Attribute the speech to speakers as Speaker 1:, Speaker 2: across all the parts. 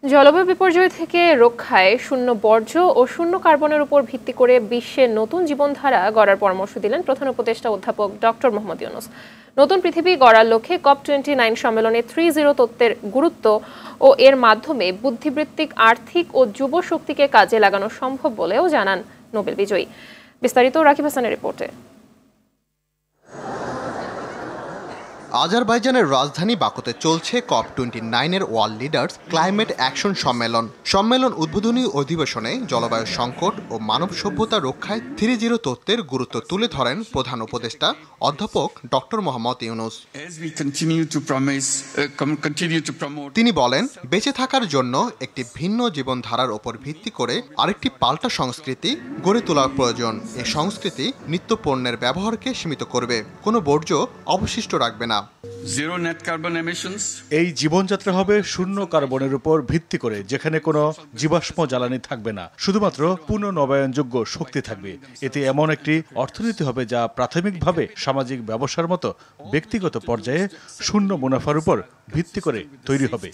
Speaker 1: জলবায়ু বিপর্যয় থেকে রক্ষায় শূন্য বর্জ্য ও শূন্য কার্বনের উপর ভিত্তি করে বিশ্বের নতুন জীবনধারা গড়ার পরামর্শ দিলেন প্রধান উপদেষ্টা অধ্যাপক ডক্টর মোহাম্মদ ইউনূস। নতুন পৃথিবী গড়ার লক্ষ্যে COP29 সম্মেলনে 3.0 তত্ত্বের গুরুত্ব ও এর মাধ্যমে বুদ্ধিবৃত্তিক, আর্থিক ও যুব শক্তিকে কাজে লাগানো সম্ভব বলেও জানান নোবেল বিজয়ী। বিস্তারিত রাকিব হাসানের রিপোর্টে।
Speaker 2: আজারবাইজানের রাজধানী বাকুতে চলছে COP29 এর ওয়ার্ল্ড লিডার্স ক্লাইমেট অ্যাকশন সম্মেলন উদ্বোধনী অধিবেশনে জলবায়ু সংকট ও মানব সভ্যতা রক্ষায় 3.0 তত্ত্বের গুরুত্ব তুলে ধরেন প্রধান উপদেষ্টা অধ্যাপক ডক্টর মোহাম্মদ ইউনূস। তিনি বলেন, বেঁচে থাকার জন্য একটি ভিন্ন জীবনধারার ওপর ভিত্তি করে আরেকটি পাল্টা সংস্কৃতি গড়ে তোলার প্রয়োজন। এই সংস্কৃতি নিত্য পণ্যের ব্যবহারকে সীমিত করবে, কোনো বর্জ্য অবশিষ্ট রাখবে না।
Speaker 3: এই জীবনযাত্রা হবে শূন্য কার্বনের উপর ভিত্তি করে, যেখানে কোনো জীবাশ্ম জ্বালানি থাকবে না, শুধুমাত্র পুনর্নবায়নযোগ্য শক্তি থাকবে। এতে এমন একটি অর্থনীতি হবে যা প্রাথমিকভাবে সামাজিক ব্যবসার মতো ব্যক্তিগত পর্যায়ে শূন্য মুনাফার উপর ভিত্তি করে তৈরি হবে।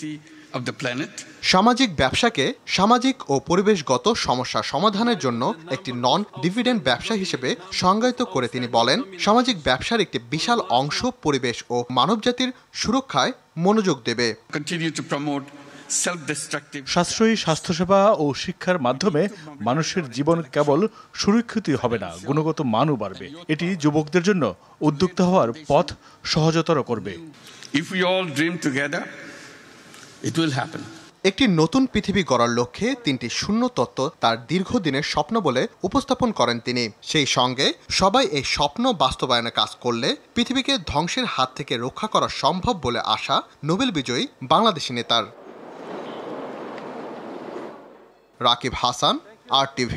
Speaker 2: সামাজিক ব্যবসাকে সামাজিক ও পরিবেশগত সমস্যা সমাধানের জন্য একটি নন ডিভিডেন্ড ব্যবসা হিসেবে সংজ্ঞায়িত করে তিনি বলেন, সামাজিক ব্যবসার একটি বিশাল অংশ পরিবেশ ও মানবজাতির সুরক্ষায় মনোযোগ দেবে।
Speaker 3: সাশ্রয়ী স্বাস্থ্যসেবা ও শিক্ষার মাধ্যমে মানুষের জীবন কেবল সুরক্ষিত হবে না, গুণগত মানও বাড়বে। এটি যুবকদের জন্য উদ্যোক্তা হওয়ার পথ সহজতর করবে।
Speaker 2: একটি নতুন পৃথিবী গড়ার লক্ষ্যে 3টি শূন্য তত্ত্ব তার দীর্ঘদিনের স্বপ্ন বলে উপস্থাপন করেন তিনি। সেই সঙ্গে সবাই এই স্বপ্ন বাস্তবায়নে কাজ করলে পৃথিবীকে ধ্বংসের হাত থেকে রক্ষা করা সম্ভব বলে আশা নোবেল বিজয়ী বাংলাদেশি নেতার। রাকিব হাসান, RTV।